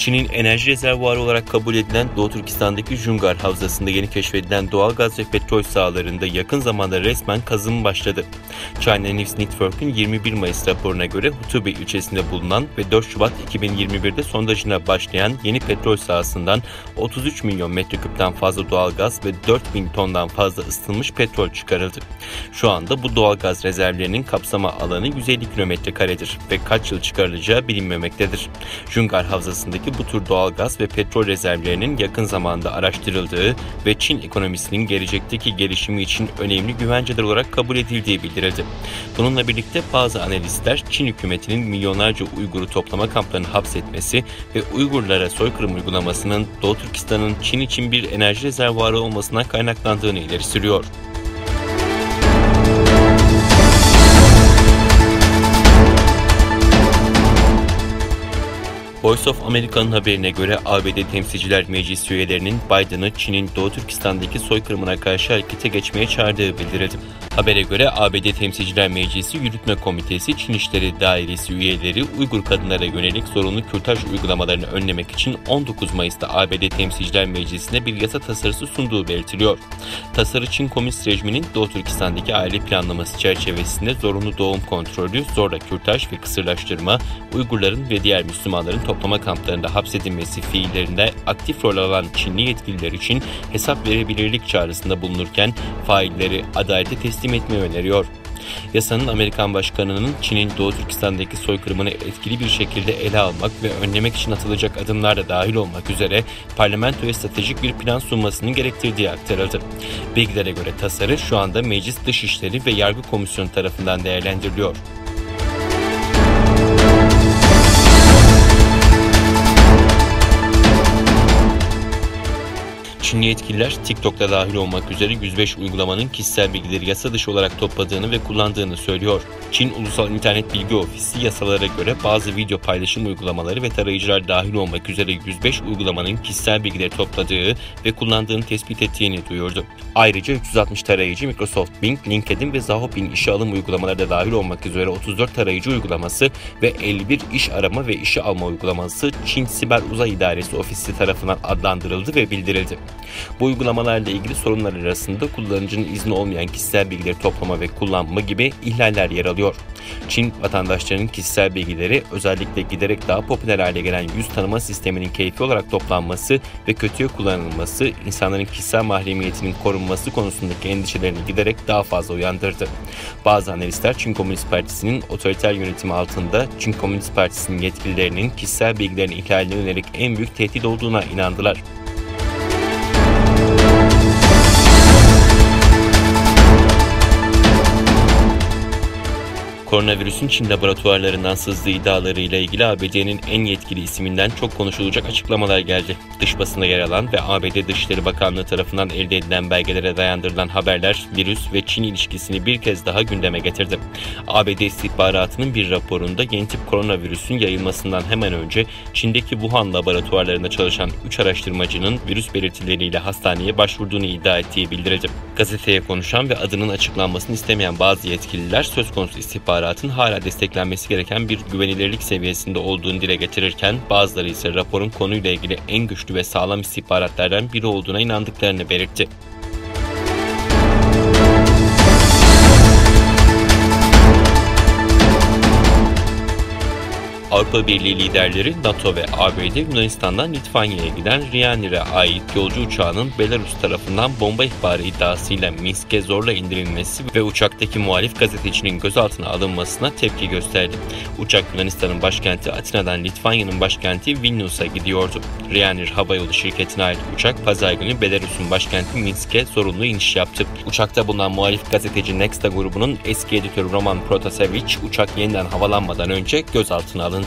Çin'in enerji rezervuarı olarak kabul edilen Doğu Türkistan'daki Jungar Havzası'nda yeni keşfedilen doğal gaz ve petrol sahalarında yakın zamanda resmen kazım başladı. China News Network'ün 21 Mayıs raporuna göre Hutubei ilçesinde bulunan ve 4 Şubat 2021'de sondajına başlayan yeni petrol sahasından 33 milyon metreküpten fazla doğal gaz ve 4.000 tondan fazla ısıtılmış petrol çıkarıldı. Şu anda bu doğal gaz rezervlerinin kapsama alanı 150 kilometrekaredir ve kaç yıl çıkarılacağı bilinmemektedir. Jungar Havzası'ndaki bu tür doğal gaz ve petrol rezervlerinin yakın zamanda araştırıldığı ve Çin ekonomisinin gelecekteki gelişimi için önemli güvenceler olarak kabul edildiği bildirildi. Bununla birlikte bazı analistler Çin hükümetinin milyonlarca Uygur'u toplama kamplarını hapsetmesi ve Uygurlara soykırım uygulamasının Doğu Türkistan'ın Çin için bir enerji rezervuarı olmasından kaynaklandığını ileri sürüyor. Voice of America'nın haberine göre ABD Temsilciler Meclisi üyelerinin Biden'ı Çin'in Doğu Türkistan'daki soykırımına karşı harekete geçmeye çağırdığı bildirildi. Habere göre ABD Temsilciler Meclisi Yürütme Komitesi Çin İşleri Dairesi üyeleri Uygur kadınlara yönelik zorunlu kürtaj uygulamalarını önlemek için 19 Mayıs'ta ABD Temsilciler Meclisi'ne bir yasa tasarısı sunduğu belirtiliyor. Tasarı Çin Komünist rejiminin Doğu Türkistan'daki aile planlaması çerçevesinde zorunlu doğum kontrolü, zorla kürtaj ve kısırlaştırma, Uygurların ve diğer Müslümanların toplama kamplarında hapsedilmesi fiillerinde aktif rol alan Çinli yetkililer için hesap verebilirlik çağrısında bulunurken failleri adalete teslim etmeyi öneriyor. Yasanın Amerikan Başkanı'nın Çin'in Doğu Türkistan'daki soykırımını etkili bir şekilde ele almak ve önlemek için atılacak adımlar da dahil olmak üzere parlamentoya stratejik bir plan sunmasının gerektirdiği aktarıldı. Bilgilere göre tasarı şu anda Meclis Dışişleri ve Yargı Komisyonu tarafından değerlendiriliyor. Çinli yetkililer TikTok'ta dahil olmak üzere 105 uygulamanın kişisel bilgileri yasa dışı olarak topladığını ve kullandığını söylüyor. Çin Ulusal İnternet Bilgi Ofisi yasalara göre bazı video paylaşım uygulamaları ve tarayıcılar dahil olmak üzere 105 uygulamanın kişisel bilgileri topladığı ve kullandığını tespit ettiğini duyurdu. Ayrıca 360 tarayıcı Microsoft Bing, LinkedIn ve Xiaoping işe alım uygulamaları da dahil olmak üzere 34 tarayıcı uygulaması ve 51 iş arama ve işe alma uygulaması Çin Siber Uzay İdaresi Ofisi tarafından adlandırıldı ve bildirildi. Bu uygulamalarla ilgili sorunlar arasında kullanıcının izni olmayan kişisel bilgileri toplama ve kullanma gibi ihlaller yer alıyor. Çin vatandaşlarının kişisel bilgileri özellikle giderek daha popüler hale gelen yüz tanıma sisteminin keyfi olarak toplanması ve kötüye kullanılması, insanların kişisel mahremiyetinin korunması konusundaki endişelerini giderek daha fazla uyandırdı. Bazı analistler Çin Komünist Partisi'nin otoriter yönetimi altında Çin Komünist Partisi'nin yetkililerinin kişisel bilgilerin ihlaline yönelik en büyük tehdit olduğuna inandılar. Koronavirüsün Çin laboratuvarlarından sızdığı iddialarıyla ilgili ABD'nin en yetkili isminden çok konuşulacak açıklamalar geldi. Dış basında yer alan ve ABD Dışişleri Bakanlığı tarafından elde edilen belgelere dayandırılan haberler virüs ve Çin ilişkisini bir kez daha gündeme getirdi. ABD istihbaratının bir raporunda yeni tip koronavirüsün yayılmasından hemen önce Çin'deki Wuhan laboratuvarlarında çalışan 3 araştırmacının virüs belirtileriyle hastaneye başvurduğunu iddia ettiği bildirildi. Gazeteye konuşan ve adının açıklanmasını istemeyen bazı yetkililer söz konusu istihbaratın hala desteklenmesi gereken bir güvenilirlik seviyesinde olduğunu dile getirirken bazıları ise raporun konuyla ilgili en güçlü ve sağlam istihbaratlardan biri olduğuna inandıklarını belirtti. Avrupa Birliği liderleri NATO ve ABD Yunanistan'dan Litvanya'ya giden Ryanair'e ait yolcu uçağının Belarus tarafından bomba ihbarı iddiasıyla Minsk'e zorla indirilmesi ve uçaktaki muhalif gazetecinin gözaltına alınmasına tepki gösterdi. Uçak Yunanistan'ın başkenti Atina'dan Litvanya'nın başkenti Vilnius'a gidiyordu. Ryanair havayolu şirketine ait uçak pazar günü Belarus'un başkenti Minsk'e zorunlu iniş yaptı. Uçakta bulunan muhalif gazeteci Nexta grubunun eski editörü Roman Protasevich uçak yeniden havalanmadan önce gözaltına alındı.